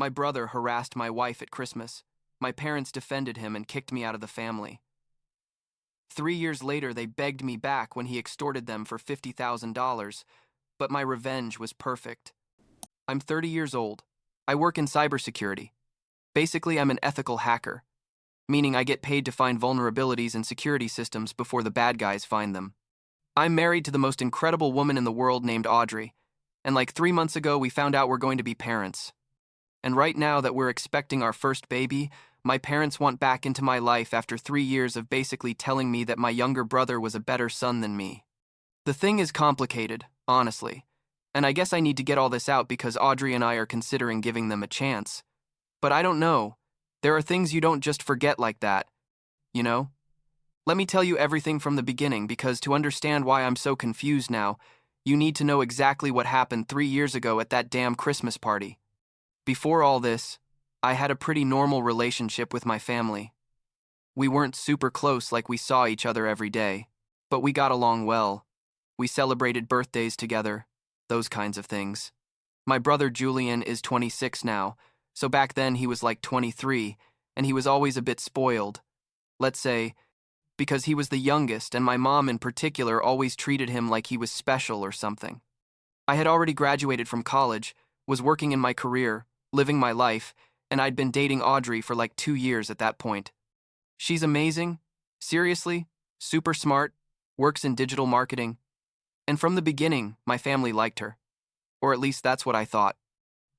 My brother harassed my wife at Christmas. My parents defended him and kicked me out of the family. 3 years later, they begged me back when he extorted them for $50,000, but my revenge was perfect. I'm 30 years old. I work in cybersecurity. Basically, I'm an ethical hacker, meaning I get paid to find vulnerabilities in security systems before the bad guys find them. I'm married to the most incredible woman in the world named Audrey, and like 3 months ago, we found out we're going to be parents. And right now that we're expecting our first baby, my parents want back into my life after 3 years of basically telling me that my younger brother was a better son than me. The thing is complicated, honestly, and I guess I need to get all this out because Audrey and I are considering giving them a chance. But I don't know. There are things you don't just forget like that, you know? Let me tell you everything from the beginning because to understand why I'm so confused now, you need to know exactly what happened 3 years ago at that damn Christmas party. Before all this, I had a pretty normal relationship with my family. We weren't super close like we saw each other every day, but we got along well. We celebrated birthdays together, those kinds of things. My brother Julian is 26 now, so back then he was like 23, and he was always a bit spoiled. Let's say, because he was the youngest and my mom in particular always treated him like he was special or something. I had already graduated from college, was working in my career, living my life, and I'd been dating Audrey for like 2 years at that point. She's amazing, seriously, super smart, works in digital marketing. And from the beginning, my family liked her. Or at least that's what I thought.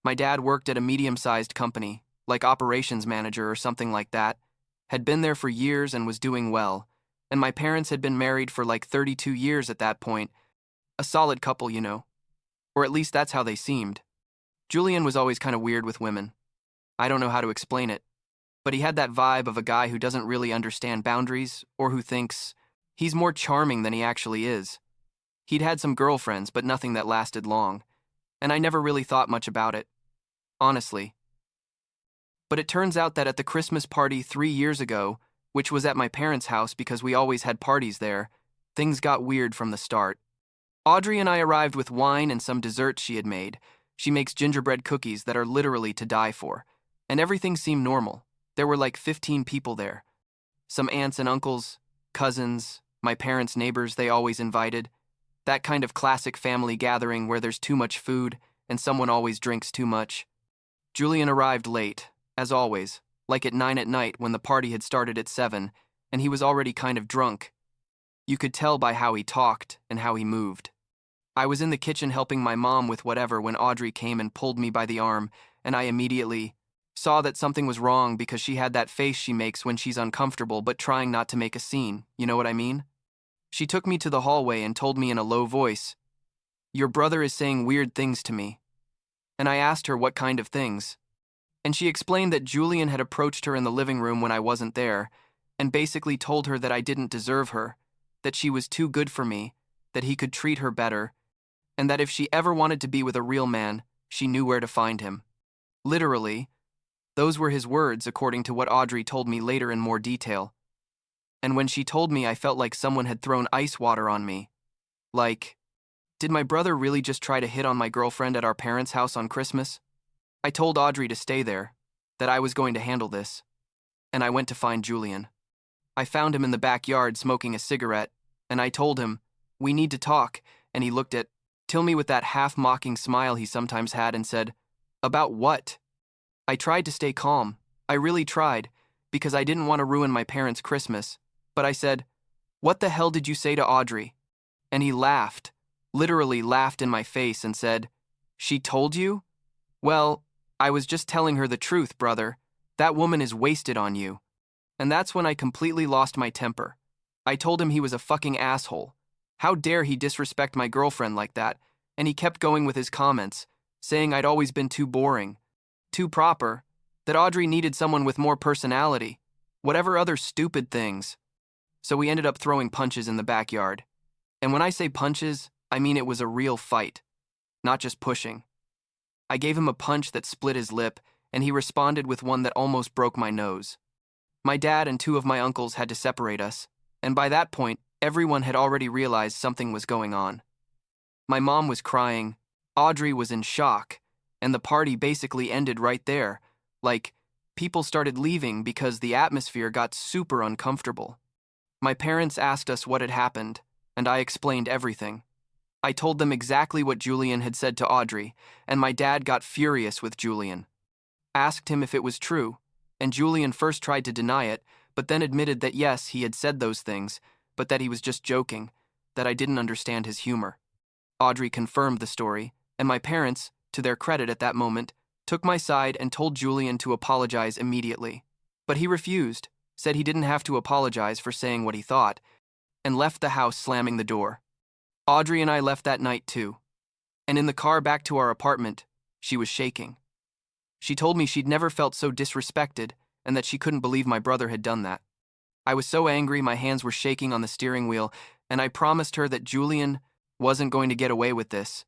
My dad worked at a medium-sized company, like operations manager or something like that, had been there for years and was doing well, and my parents had been married for like 32 years at that point. A solid couple, you know. Or at least that's how they seemed. Julian was always kind of weird with women. I don't know how to explain it, but he had that vibe of a guy who doesn't really understand boundaries or who thinks he's more charming than he actually is. He'd had some girlfriends, but nothing that lasted long, and I never really thought much about it, honestly. But it turns out that at the Christmas party 3 years ago, which was at my parents' house because we always had parties there, things got weird from the start. Audrey and I arrived with wine and some desserts she had made. She makes gingerbread cookies that are literally to die for, and everything seemed normal. There were like 15 people there. Some aunts and uncles, cousins, my parents' neighbors they always invited. That kind of classic family gathering where there's too much food and someone always drinks too much. Julian arrived late, as always, like at 9 at night when the party had started at 7, and he was already kind of drunk. You could tell by how he talked and how he moved. I was in the kitchen helping my mom with whatever when Audrey came and pulled me by the arm, and I immediately saw that something was wrong because she had that face she makes when she's uncomfortable but trying not to make a scene, you know what I mean? She took me to the hallway and told me in a low voice, "Your brother is saying weird things to me." And I asked her what kind of things. And she explained that Julian had approached her in the living room when I wasn't there, and basically told her that I didn't deserve her, that she was too good for me, that he could treat her better, and that if she ever wanted to be with a real man, she knew where to find him. Literally, those were his words according to what Audrey told me later in more detail. And when she told me, I felt like someone had thrown ice water on me. Like, did my brother really just try to hit on my girlfriend at our parents' house on Christmas? I told Audrey to stay there, that I was going to handle this, and I went to find Julian. I found him in the backyard smoking a cigarette, and I told him, "We need to talk," and he looked at me with that half-mocking smile he sometimes had and said, "About what?" I tried to stay calm. I really tried, because I didn't want to ruin my parents' Christmas, but I said, "What the hell did you say to Audrey?" And he laughed, literally laughed in my face and said, "She told you?" Well, I was just telling her the truth, brother. That woman is wasted on you. And that's when I completely lost my temper. I told him he was a fucking asshole. How dare he disrespect my girlfriend like that? And he kept going with his comments, saying I'd always been too boring, too proper, that Audrey needed someone with more personality, whatever other stupid things. So we ended up throwing punches in the backyard. And when I say punches, I mean it was a real fight, not just pushing. I gave him a punch that split his lip, and he responded with one that almost broke my nose. My dad and 2 of my uncles had to separate us, and by that point, everyone had already realized something was going on. My mom was crying, Audrey was in shock, and the party basically ended right there. Like, people started leaving because the atmosphere got super uncomfortable. My parents asked us what had happened, and I explained everything. I told them exactly what Julian had said to Audrey, and my dad got furious with Julian. Asked him if it was true, and Julian first tried to deny it, but then admitted that yes, he had said those things, but that he was just joking, that I didn't understand his humor. Audrey confirmed the story, and my parents, to their credit at that moment, took my side and told Julian to apologize immediately. But he refused, said he didn't have to apologize for saying what he thought, and left the house slamming the door. Audrey and I left that night too. And in the car back to our apartment, she was shaking. She told me she'd never felt so disrespected and that she couldn't believe my brother had done that. I was so angry my hands were shaking on the steering wheel, and I promised her that Julian wasn't going to get away with this,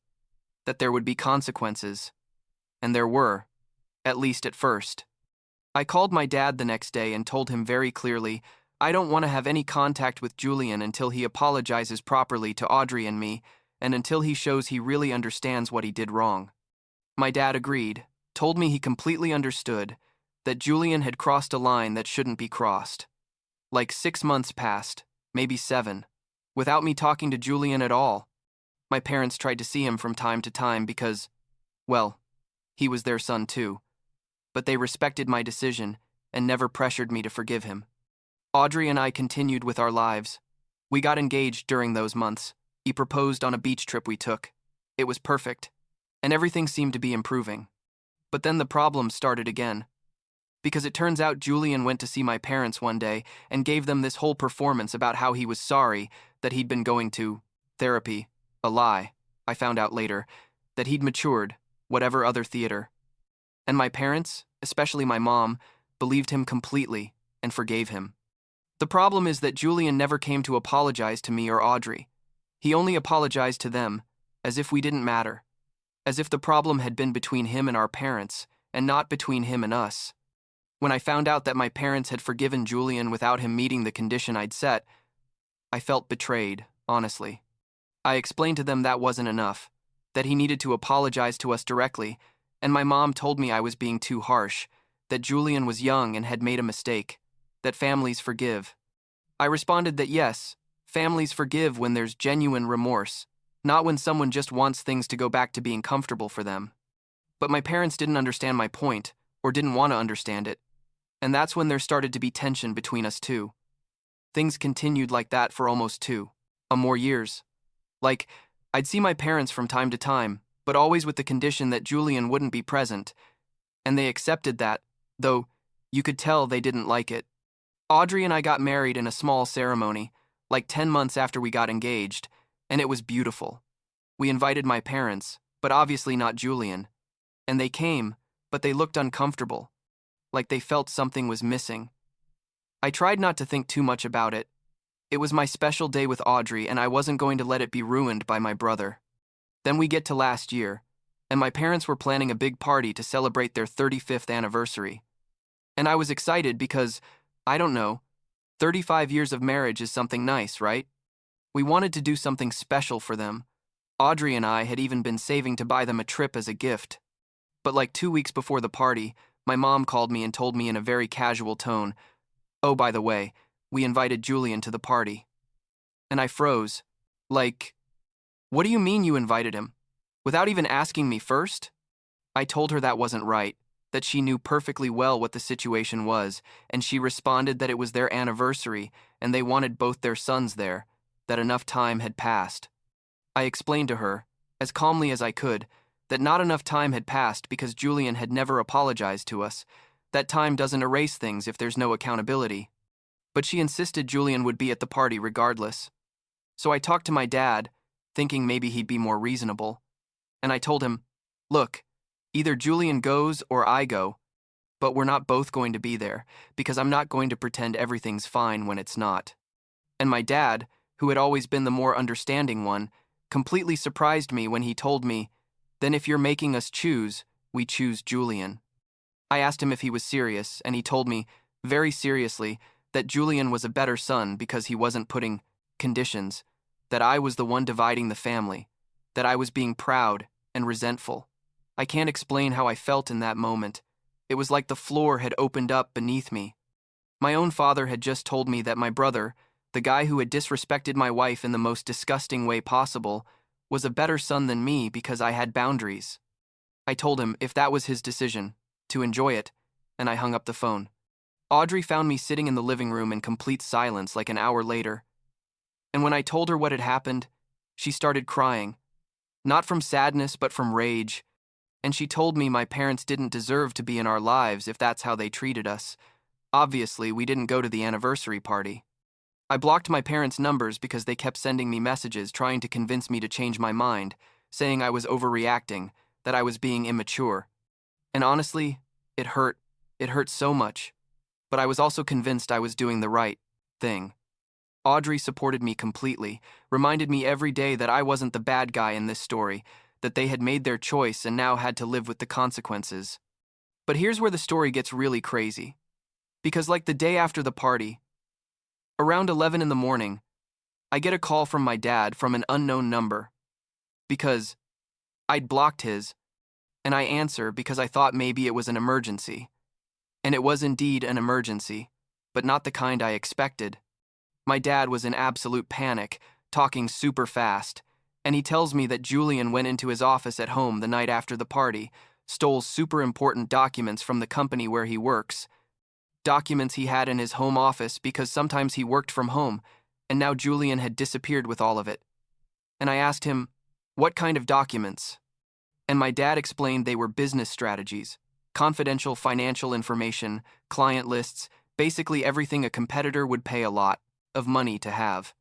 that there would be consequences. And there were, at least at first. I called my dad the next day and told him very clearly, I don't want to have any contact with Julian until he apologizes properly to Audrey and me, and until he shows he really understands what he did wrong. My dad agreed, told me he completely understood, that Julian had crossed a line that shouldn't be crossed. Like 6 months passed, maybe 7, without me talking to Julian at all. My parents tried to see him from time to time because, well, he was their son too. But they respected my decision and never pressured me to forgive him. Audrey and I continued with our lives. We got engaged during those months. He proposed on a beach trip we took. It was perfect, and everything seemed to be improving. But then the problem started again. Because it turns out Julian went to see my parents one day and gave them this whole performance about how he was sorry that he'd been going to therapy. A lie, I found out later, that he'd matured, whatever other theater. And my parents, especially my mom, believed him completely and forgave him. The problem is that Julian never came to apologize to me or Audrey. He only apologized to them, as if we didn't matter, as if the problem had been between him and our parents, and not between him and us. When I found out that my parents had forgiven Julian without him meeting the condition I'd set, I felt betrayed, honestly. I explained to them that wasn't enough, that he needed to apologize to us directly, and my mom told me I was being too harsh, that Julian was young and had made a mistake, that families forgive. I responded that yes, families forgive when there's genuine remorse, not when someone just wants things to go back to being comfortable for them. But my parents didn't understand my point, or didn't want to understand it, and that's when there started to be tension between us two. Things continued like that for almost 2 or more years. Like, I'd see my parents from time to time, but always with the condition that Julian wouldn't be present, and they accepted that, though you could tell they didn't like it. Audrey and I got married in a small ceremony, like 10 months after we got engaged, and it was beautiful. We invited my parents, but obviously not Julian. And they came, but they looked uncomfortable, like they felt something was missing. I tried not to think too much about it. It was my special day with Audrey, and I wasn't going to let it be ruined by my brother. Then we get to last year, and my parents were planning a big party to celebrate their 35th anniversary. And I was excited because, I don't know, 35 years of marriage is something nice, right? We wanted to do something special for them. Audrey and I had even been saving to buy them a trip as a gift. But like 2 weeks before the party, my mom called me and told me in a very casual tone, "Oh, by the way, we invited Julian to the party." And I froze. Like, what do you mean you invited him? Without even asking me first? I told her that wasn't right, that she knew perfectly well what the situation was, and she responded that it was their anniversary and they wanted both their sons there, that enough time had passed. I explained to her, as calmly as I could, that not enough time had passed because Julian had never apologized to us, that time doesn't erase things if there's no accountability. But she insisted Julian would be at the party regardless. So I talked to my dad, thinking maybe he'd be more reasonable, and I told him, look, either Julian goes or I go, but we're not both going to be there, because I'm not going to pretend everything's fine when it's not. And my dad, who had always been the more understanding one, completely surprised me when he told me, then if you're making us choose, we choose Julian. I asked him if he was serious, and he told me, very seriously, that Julian was a better son because he wasn't putting conditions, that I was the one dividing the family, that I was being proud and resentful. I can't explain how I felt in that moment. It was like the floor had opened up beneath me. My own father had just told me that my brother, the guy who had disrespected my wife in the most disgusting way possible, was a better son than me because I had boundaries. I told him if that was his decision, to enjoy it, and I hung up the phone. Audrey found me sitting in the living room in complete silence like an hour later. And when I told her what had happened, she started crying. Not from sadness, but from rage. And she told me my parents didn't deserve to be in our lives if that's how they treated us. Obviously, we didn't go to the anniversary party. I blocked my parents' numbers because they kept sending me messages trying to convince me to change my mind, saying I was overreacting, that I was being immature. And honestly, it hurt. It hurt so much. But I was also convinced I was doing the right thing. Audrey supported me completely, reminded me every day that I wasn't the bad guy in this story, that they had made their choice and now had to live with the consequences. But here's where the story gets really crazy. Because like the day after the party, around 11 in the morning, I get a call from my dad from an unknown number. Because I'd blocked his, and I answer because I thought maybe it was an emergency. And it was indeed an emergency, but not the kind I expected. My dad was in absolute panic, talking super fast, and he tells me that Julian went into his office at home the night after the party, stole super important documents from the company where he works, documents he had in his home office because sometimes he worked from home, and now Julian had disappeared with all of it. And I asked him, what kind of documents? And my dad explained they were business strategies, confidential financial information, client lists, basically everything a competitor would pay a lot of money to have.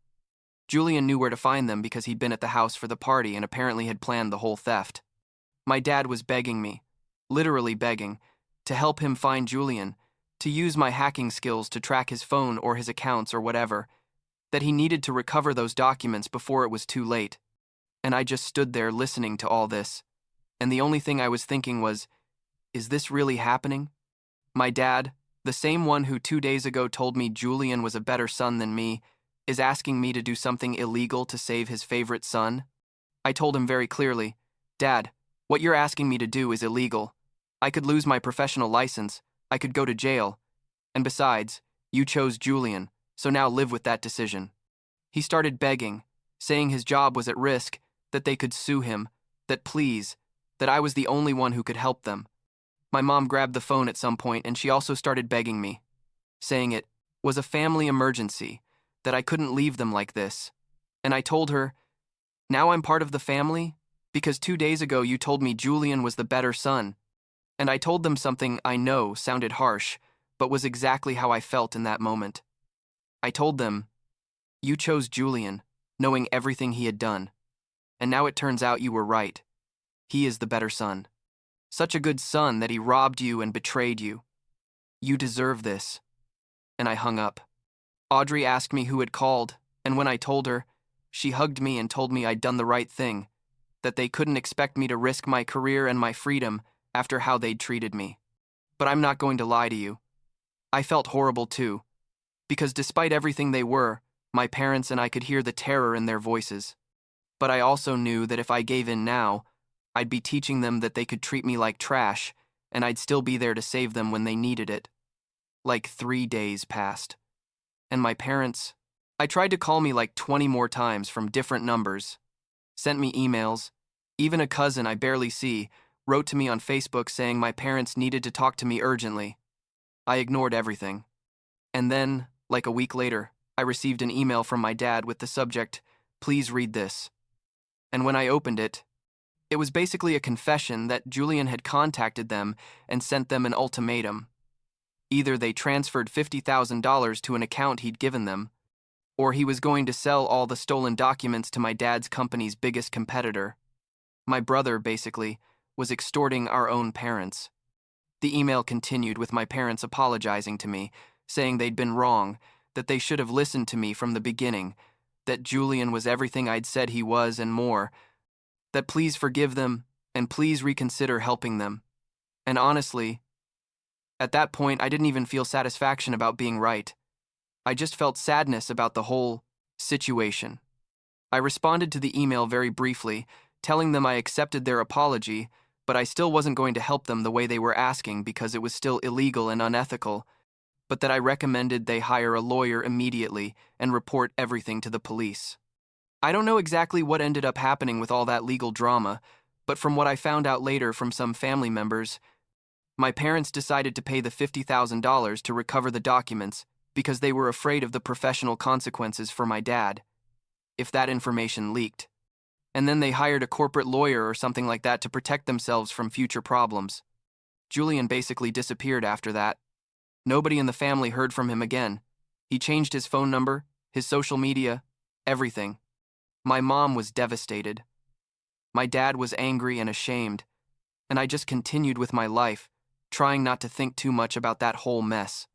Julian knew where to find them because he'd been at the house for the party and apparently had planned the whole theft. My dad was begging me, literally begging, to help him find Julian, to use my hacking skills to track his phone or his accounts or whatever, that he needed to recover those documents before it was too late. And I just stood there listening to all this, and the only thing I was thinking was, is this really happening? My dad, the same one who 2 days ago told me Julian was a better son than me, is asking me to do something illegal to save his favorite son? I told him very clearly, Dad, what you're asking me to do is illegal. I could lose my professional license, I could go to jail, and besides, you chose Julian, so now live with that decision. He started begging, saying his job was at risk, that they could sue him, that please, that I was the only one who could help them. My mom grabbed the phone at some point and she also started begging me, saying it was a family emergency, that I couldn't leave them like this. And I told her, now I'm part of the family because 2 days ago you told me Julian was the better son. And I told them something I know sounded harsh, but was exactly how I felt in that moment. I told them, you chose Julian, knowing everything he had done. And now it turns out you were right. He is the better son. Such a good son that he robbed you and betrayed you. You deserve this. And I hung up. Audrey asked me who had called, and when I told her, she hugged me and told me I'd done the right thing, that they couldn't expect me to risk my career and my freedom after how they'd treated me. But I'm not going to lie to you. I felt horrible too, because despite everything they were, my parents and I could hear the terror in their voices. But I also knew that if I gave in now, I'd be teaching them that they could treat me like trash, and I'd still be there to save them when they needed it. Like 3 days passed. And my parents, I tried to call me like 20 more times from different numbers, sent me emails, even a cousin I barely see wrote to me on Facebook saying my parents needed to talk to me urgently. I ignored everything. And then, like a week later, I received an email from my dad with the subject, please read this. And when I opened it, it was basically a confession that Julian had contacted them and sent them an ultimatum. Either they transferred $50,000 to an account he'd given them, or he was going to sell all the stolen documents to my dad's company's biggest competitor. My brother, basically, was extorting our own parents. The email continued with my parents apologizing to me, saying they'd been wrong, that they should have listened to me from the beginning, that Julian was everything I'd said he was and more, that please forgive them and please reconsider helping them. And honestly, at that point, I didn't even feel satisfaction about being right. I just felt sadness about the whole situation. I responded to the email very briefly, telling them I accepted their apology, but I still wasn't going to help them the way they were asking because it was still illegal and unethical, but that I recommended they hire a lawyer immediately and report everything to the police. I don't know exactly what ended up happening with all that legal drama, but from what I found out later from some family members, my parents decided to pay the $50,000 to recover the documents because they were afraid of the professional consequences for my dad if that information leaked. And then they hired a corporate lawyer or something like that to protect themselves from future problems. Julian basically disappeared after that. Nobody in the family heard from him again. He changed his phone number, his social media, everything. My mom was devastated. My dad was angry and ashamed, and I just continued with my life, trying not to think too much about that whole mess.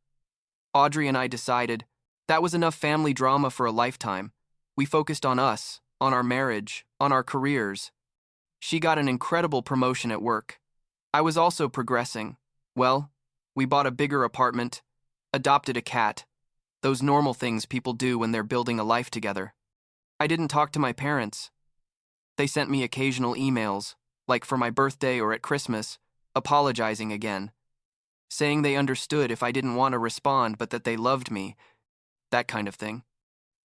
Audrey and I decided that was enough family drama for a lifetime. We focused on us, on our marriage, on our careers. She got an incredible promotion at work. I was also progressing. Well, we bought a bigger apartment, adopted a cat, those normal things people do when they're building a life together. I didn't talk to my parents. They sent me occasional emails, like for my birthday or at Christmas, apologizing again, saying they understood if I didn't want to respond but that they loved me, that kind of thing.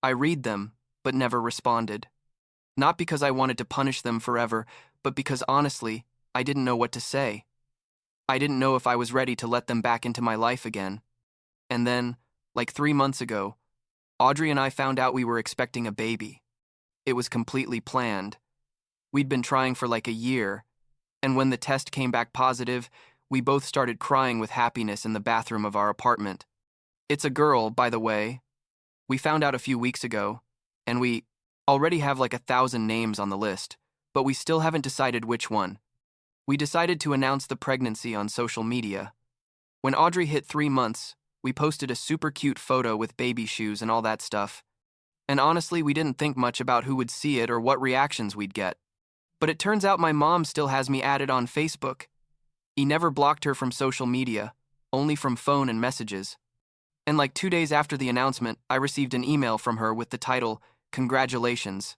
I read them, but never responded. Not because I wanted to punish them forever, but because honestly, I didn't know what to say. I didn't know if I was ready to let them back into my life again. And then, like 3 months ago, Audrey and I found out we were expecting a baby. It was completely planned. We'd been trying for like a year, and when the test came back positive, we both started crying with happiness in the bathroom of our apartment. It's a girl, by the way. We found out a few weeks ago, and we already have like 1,000 names on the list, but we still haven't decided which one. We decided to announce the pregnancy on social media. When Audrey hit 3 months, we posted a super cute photo with baby shoes and all that stuff. And honestly, we didn't think much about who would see it or what reactions we'd get. But it turns out my mom still has me added on Facebook. He never blocked her from social media, only from phone and messages. And like 2 days after the announcement, I received an email from her with the title, "Congratulations."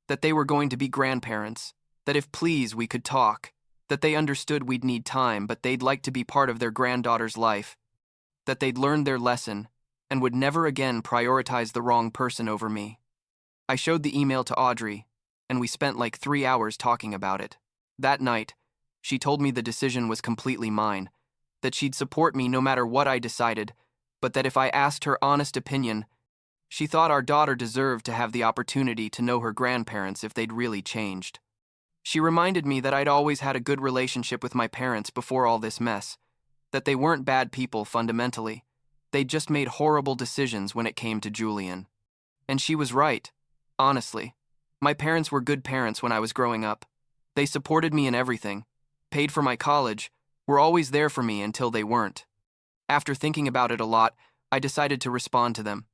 That they were going to be grandparents, that if please we could talk, that they understood we'd need time but they'd like to be part of their granddaughter's life, that they'd learned their lesson and would never again prioritize the wrong person over me. I showed the email to Audrey, and we spent like 3 hours talking about it. That night, she told me the decision was completely mine, that she'd support me no matter what I decided, but that if I asked her honest opinion, she thought our daughter deserved to have the opportunity to know her grandparents if they'd really changed. She reminded me that I'd always had a good relationship with my parents before all this mess, that they weren't bad people fundamentally. They'd just made horrible decisions when it came to Julian. And she was right, honestly. My parents were good parents when I was growing up. They supported me in everything, paid for my college, were always there for me until they weren't. After thinking about it a lot, I decided to respond to them.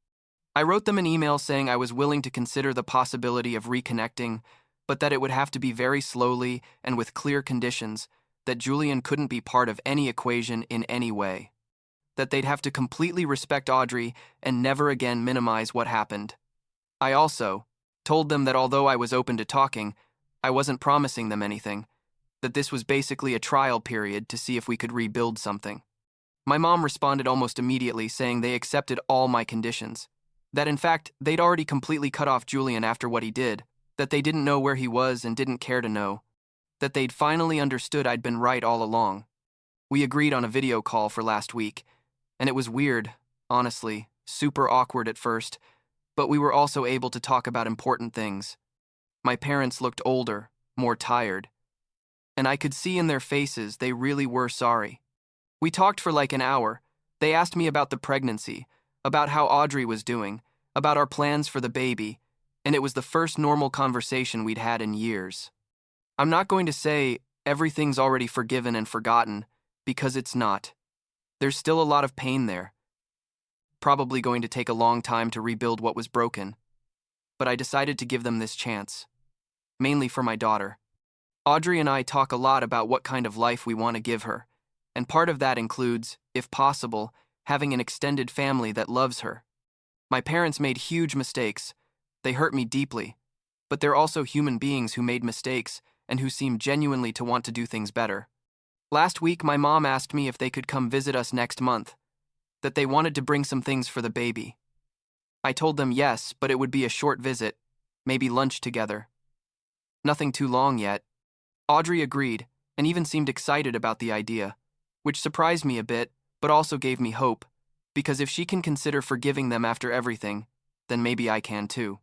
I wrote them an email saying I was willing to consider the possibility of reconnecting, but that it would have to be very slowly and with clear conditions, that Julian couldn't be part of any equation in any way, that they'd have to completely respect Audrey and never again minimize what happened. I also told them that although I was open to talking, I wasn't promising them anything, that this was basically a trial period to see if we could rebuild something. My mom responded almost immediately saying they accepted all my conditions, that in fact they'd already completely cut off Julian after what he did, that they didn't know where he was and didn't care to know, that they'd finally understood I'd been right all along. We agreed on a video call for last week, and it was weird, honestly, super awkward at first, but we were also able to talk about important things. My parents looked older, more tired, and I could see in their faces they really were sorry. We talked for like an hour. They asked me about the pregnancy, about how Audrey was doing, about our plans for the baby, and it was the first normal conversation we'd had in years. I'm not going to say everything's already forgiven and forgotten, because it's not. There's still a lot of pain there. Probably going to take a long time to rebuild what was broken. But I decided to give them this chance. Mainly for my daughter. Audrey and I talk a lot about what kind of life we want to give her, and part of that includes, if possible, having an extended family that loves her. My parents made huge mistakes. They hurt me deeply. But they're also human beings who made mistakes, and who seem genuinely to want to do things better. Last week, my mom asked me if they could come visit us next month, that they wanted to bring some things for the baby. I told them yes, but it would be a short visit, maybe lunch together. Nothing too long yet. Audrey agreed, and even seemed excited about the idea, which surprised me a bit, but also gave me hope, because if she can consider forgiving them after everything, then maybe I can too.